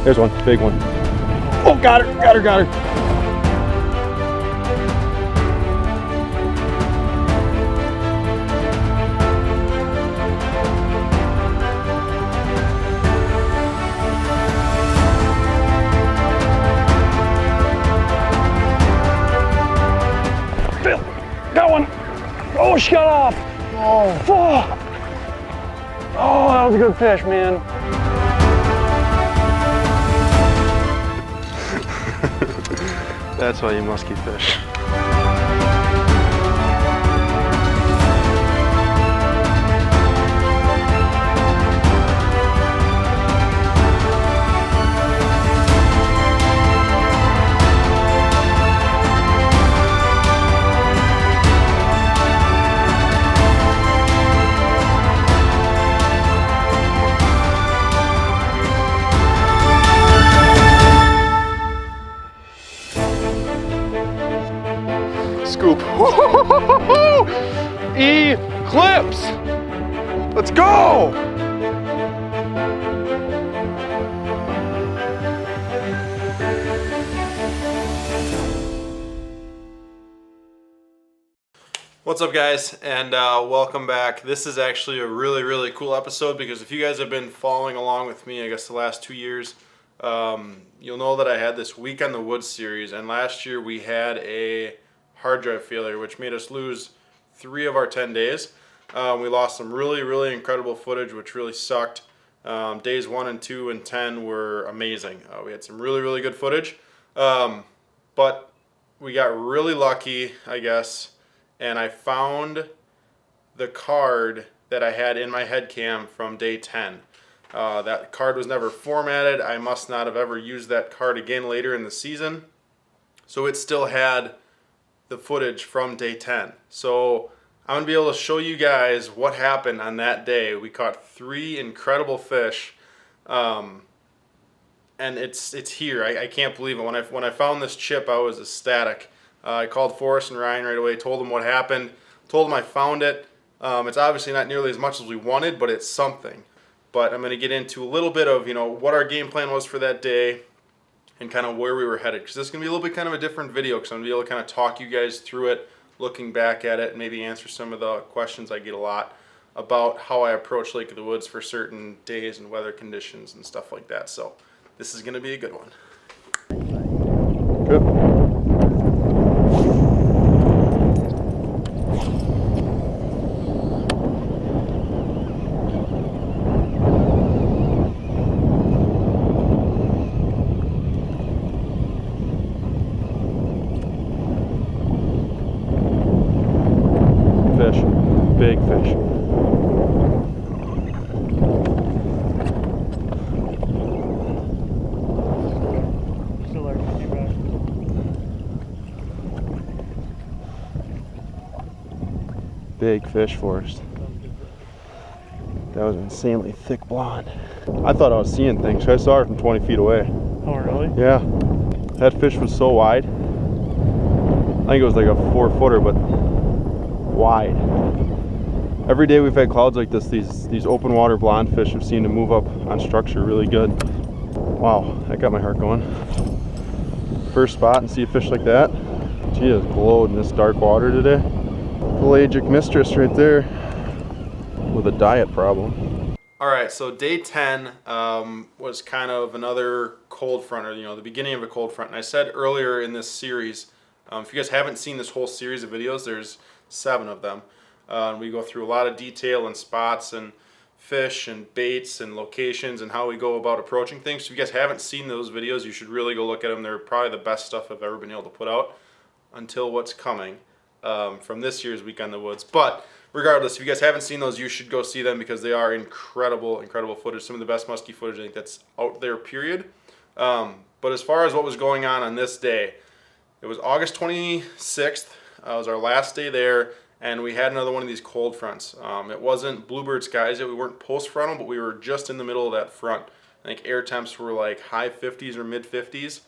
There's one, big one. Oh, got her. Got one. Oh, she got off. Oh, that was a good fish, man. That's why you musky fish. Scoop. Eclipse. Let's go. What's up, guys, and welcome back. This is actually a really cool episode because if you guys have been following along with me, I guess the last 2 years, you'll know that I had this Week on the Woods series, and last year we had a hard drive failure, which made us lose 3 of our 10 days. We lost some really incredible footage, which really sucked. Days 1 and 2 and 10 were amazing. We had some really good footage, but we got really lucky, I guess, and I found the card that I had in my head cam from day 10. That card was never formatted. I must not have ever used that card again later in the season, so it still had the footage from day 10. So I'm gonna be able to show you guys what happened on that day. We caught 3 incredible fish, and it's here. I can't believe it. When I found this chip, I was ecstatic. I called Forrest and Ryan right away, told them what happened, told them I found it. It's obviously not nearly as much as we wanted, but it's something. But I'm gonna get into a little bit of what our game plan was for that day, and kind of where we were headed, because this is going to be a little bit kind of a different video, because I'm going to be able to kind of talk you guys through it, looking back at it, and maybe answer some of the questions I get a lot about how I approach Lake of the Woods for certain days and weather conditions and stuff like that. So this is going to be a good one. Good. Big fish. Schiller, Big fish, Forrest. That was an insanely thick blonde. I thought I was seeing things. I saw her from 20 feet away. Oh, really? Yeah. That fish was so wide. I think it was like a 4-footer, but wide. Every day we've had clouds like this, these open water blonde fish have seemed to move up on structure really good. Wow, that got my heart going. First spot and see a fish like that. She has glowed in this dark water today. Pelagic mistress right there with a diet problem. Alright, so day 10 was kind of another cold front, or the beginning of a cold front. And I said earlier in this series, if you guys haven't seen this whole series of videos, there's 7 of them. We go through a lot of detail and spots and fish and baits and locations and how we go about approaching things. So if you guys haven't seen those videos, you should really go look at them. They're probably the best stuff I've ever been able to put out until what's coming from this year's Week on the Woods. But regardless, if you guys haven't seen those, you should go see them because they are incredible footage. Some of the best musky footage I think that's out there, period. But as far as what was going on this day, it was August 26th. It was our last day there. And we had another one of these cold fronts. It wasn't bluebird skies yet. We weren't post-frontal, but we were just in the middle of that front. I think air temps were like high 50s or mid 50s.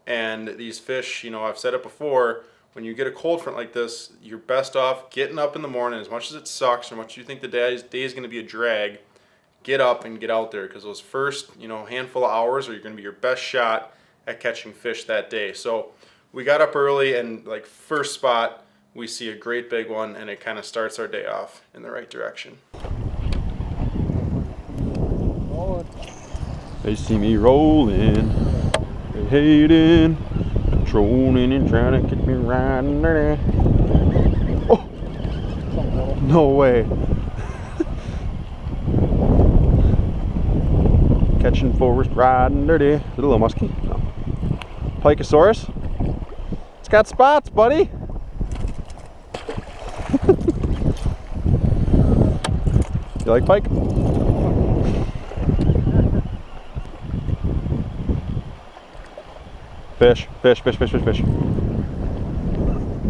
And these fish, I've said it before, when you get a cold front like this, you're best off getting up in the morning, as much as it sucks, or much as you think the day is going to be a drag, get up and get out there, because those first, you know, handful of hours are going to be your best shot at catching fish that day. So we got up early, and like first spot, we see a great big one, and it kind of starts our day off in the right direction. They see me rolling, they hating, trolling and trying to get me right under there. Oh, no way. Catching forest riding dirty. Is it a little musky? No. Pikeosaurus. It's got spots, buddy. You like pike? Fish, fish, fish, fish, fish, fish.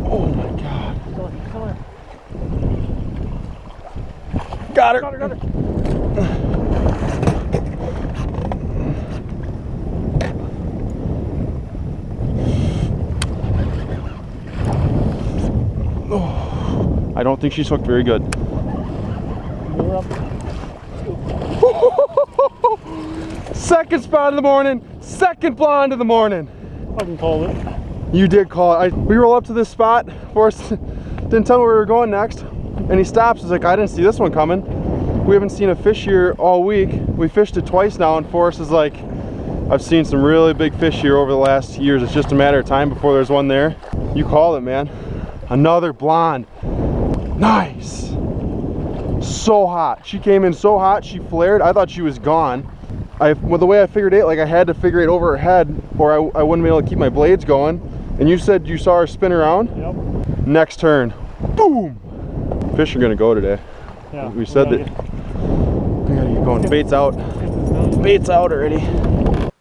Oh my God. Got her. Got her. Oh, I don't think she's hooked very good. Second spot of the morning, second blonde of the morning. I can call it. You did call it. We roll up to this spot. Forrest didn't tell me where we were going next, and he stops. He's like, I didn't see this one coming. We haven't seen a fish here all week. We fished it twice now, and Forrest is like, I've seen some really big fish here over the last years. It's just a matter of time before there's one there. You called it, man. Another blonde. Nice. So hot. She came in so hot, she flared. I thought she was gone. Well, the way I figured it, like I had to figure it over her head, or I wouldn't be able to keep my blades going. And you said you saw her spin around? Yep. Next turn. Boom! Fish are gonna go today. Yeah. We said that. We gotta get going. Bait's out. Bait's out already.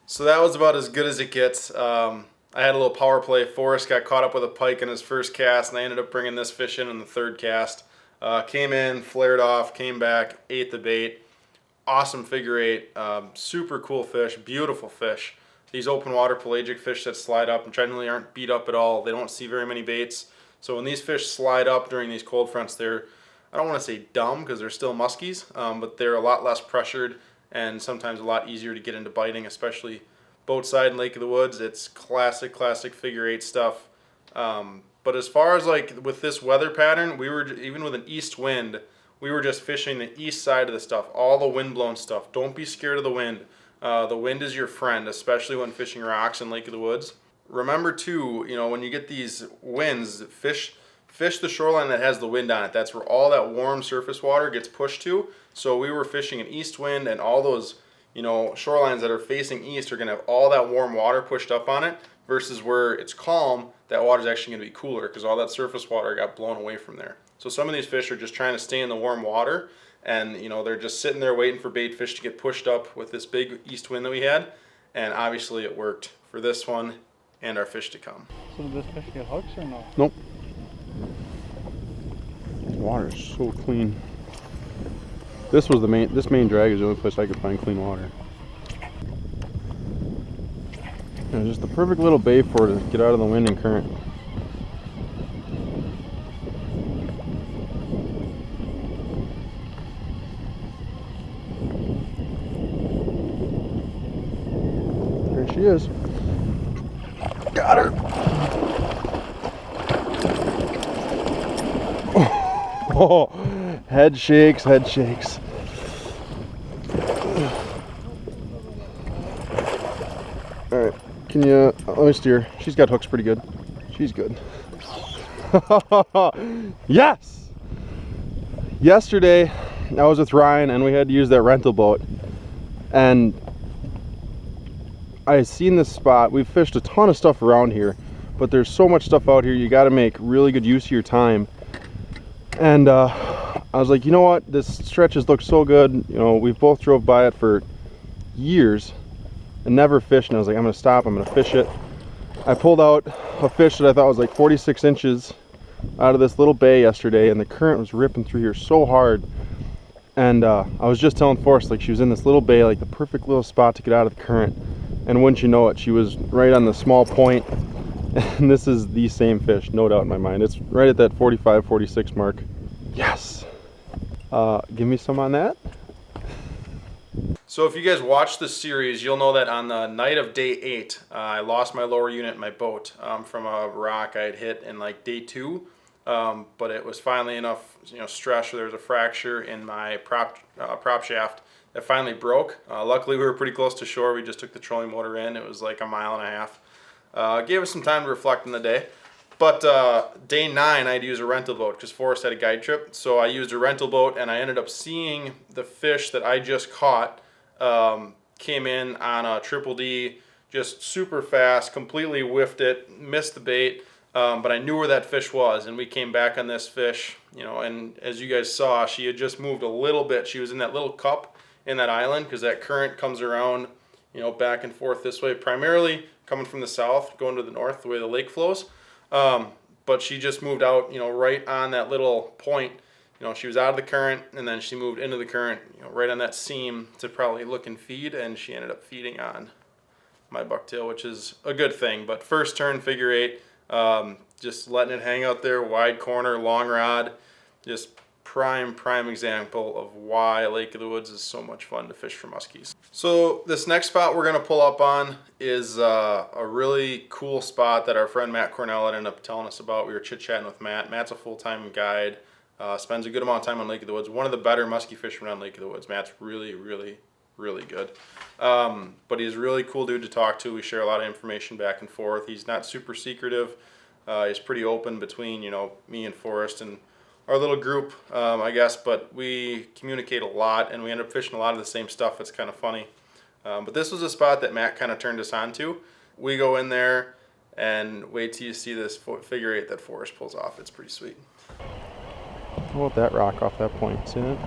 So that was about as good as it gets. I had a little power play. Forrest got caught up with a pike in his first cast, and I ended up bringing this fish in the third cast. Came in, flared off, came back, ate the bait. Awesome figure eight, super cool fish, beautiful fish. These open water pelagic fish that slide up and generally aren't beat up at all. They don't see very many baits. So when these fish slide up during these cold fronts, they're, I don't want to say dumb because they're still muskies, but they're a lot less pressured and sometimes a lot easier to get into biting, especially boat side and Lake of the Woods. It's classic figure eight stuff. But as far as like with this weather pattern, we were, even with an east wind, we were just fishing the east side of the stuff, all the wind-blown stuff. Don't be scared of the wind. The wind is your friend, especially when fishing rocks in Lake of the Woods. Remember too, you know, when you get these winds, fish the shoreline that has the wind on it. That's where all that warm surface water gets pushed to. So we were fishing an east wind, and all those, you know, shorelines that are facing east are going to have all that warm water pushed up on it, versus where it's calm, that water is actually going to be cooler because all that surface water got blown away from there. So some of these fish are just trying to stay in the warm water, and you know, they're just sitting there waiting for bait fish to get pushed up with this big east wind that we had, and obviously it worked for this one and our fish to come. So did this fish get hooks or no? Nope. The water is so clean. This main drag is the only place I could find clean water. And it's just the perfect little bay for it to get out of the wind and current. There she is. Got her. Oh, head shakes, head shakes. All right, can you, let me steer. She's got hooks pretty good. She's good. Yes! Yesterday, I was with Ryan and we had to use that rental boat. And I seen this spot. We've fished a ton of stuff around here, but there's so much stuff out here, you gotta make really good use of your time. And I was like, you know what, this stretch has looked so good. You know, we've both drove by it for years and never fished, and I was like, I'm gonna stop, I'm gonna fish it. I pulled out a fish that I thought was like 46 inches out of this little bay yesterday, and the current was ripping through here so hard. And I was just telling Forrest, like, she was in this little bay, like the perfect little spot to get out of the current. And wouldn't you know it, she was right on the small point. And this is the same fish, no doubt in my mind. It's right at that 45, 46 mark. Yes. Give me some on that. So if you guys watch the series, you'll know that on the night of day 8, I lost my lower unit in my boat from a rock I had hit in like day 2. But it was finally enough, stress, or there was a fracture in my prop shaft that finally broke. Luckily, we were pretty close to shore. We just took the trolling motor in. It was like a mile and a half. Gave us some time to reflect on the day. But day 9, I had to use a rental boat because Forrest had a guide trip. So I used a rental boat, and I ended up seeing the fish that I just caught came in on a triple D, just super fast, completely whiffed it, missed the bait. But I knew where that fish was, and we came back on this fish, and as you guys saw, she had just moved a little bit. She was in that little cup in that island because that current comes around, back and forth this way, primarily coming from the south, going to the north, the way the lake flows. But she just moved out, right on that little point. She was out of the current, and then she moved into the current, right on that seam to probably look and feed, and she ended up feeding on my bucktail, which is a good thing. But first turn, figure 8. Just letting it hang out there, wide corner, long rod, just prime example of why Lake of the Woods is so much fun to fish for muskies. So this next spot we're going to pull up on is a really cool spot that our friend Matt Cornell ended up telling us about. We were chit-chatting with Matt. Matt's a full-time guide, spends a good amount of time on Lake of the Woods. One of the better muskie fishermen on Lake of the Woods. Matt's really good. But he's a really cool dude to talk to. We share a lot of information back and forth. He's not super secretive. He's pretty open between, me and Forrest and our little group, I guess. But we communicate a lot, and we end up fishing a lot of the same stuff. It's kind of funny. But this was a spot that Matt kind of turned us on to. We go in there and wait till you see this figure 8 that Forrest pulls off. It's pretty sweet. How about that rock off that point? See that?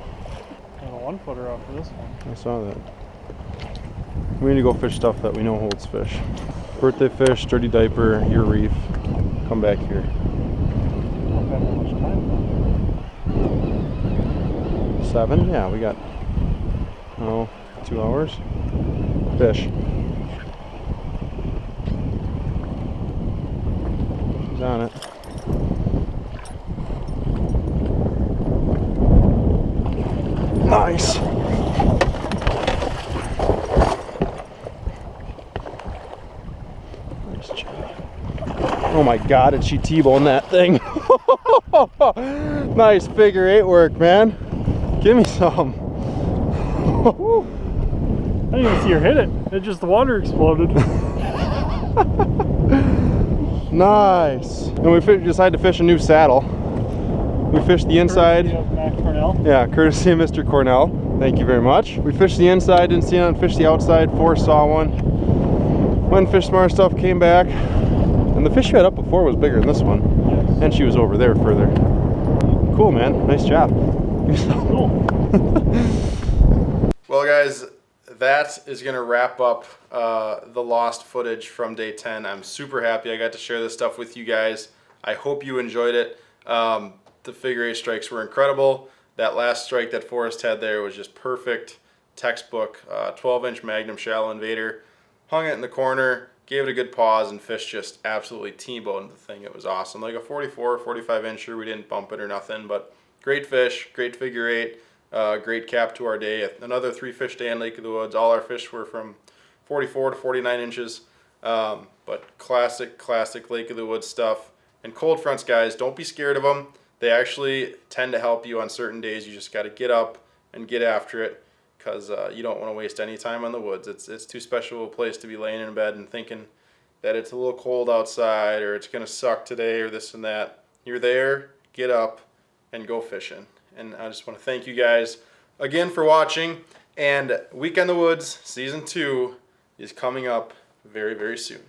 And a 1-footer off of this one. I saw that. We need to go fish stuff that we know holds fish. Birthday fish, dirty diaper, your reef. Come back here. I don't have that much time. 7? Yeah, we got 2 hours. Fish. He's on it. Nice. Nice job. Oh my God, did she T-bone that thing? Nice figure 8 work, man. Give me some. I didn't even see her hit it. It just, the water exploded. Nice. And we decided to fish a new saddle. We fished the inside. Courtesy of Matt Cornell. Yeah, courtesy of Mr. Cornell. Thank you very much. We fished the inside, didn't see none, fished the outside, Forrest saw one. Went and fished some more stuff, came back. And the fish you had up before was bigger than this one. Yes. And she was over there further. Cool, man. Nice job. Cool. Well, guys, that is going to wrap up the lost footage from day 10. I'm super happy I got to share this stuff with you guys. I hope you enjoyed it. The figure 8 strikes were incredible. That last strike that Forrest had there was just perfect, textbook, 12-inch Magnum shallow invader. Hung it in the corner, gave it a good pause, and fish just absolutely T-boned the thing. It was awesome. Like a 44, 45-incher. We didn't bump it or nothing, but great fish, great figure 8, great cap to our day. Another 3-fish day in Lake of the Woods. All our fish were from 44 to 49 inches, but classic Lake of the Woods stuff. And cold fronts, guys, don't be scared of them. They actually tend to help you on certain days. You just got to get up and get after it, because you don't want to waste any time on the woods. It's too special a place to be laying in bed and thinking that it's a little cold outside or it's going to suck today or this and that. You're there, get up, and go fishing. And I just want to thank you guys again for watching. And Week on the Woods Season 2 is coming up very, very soon.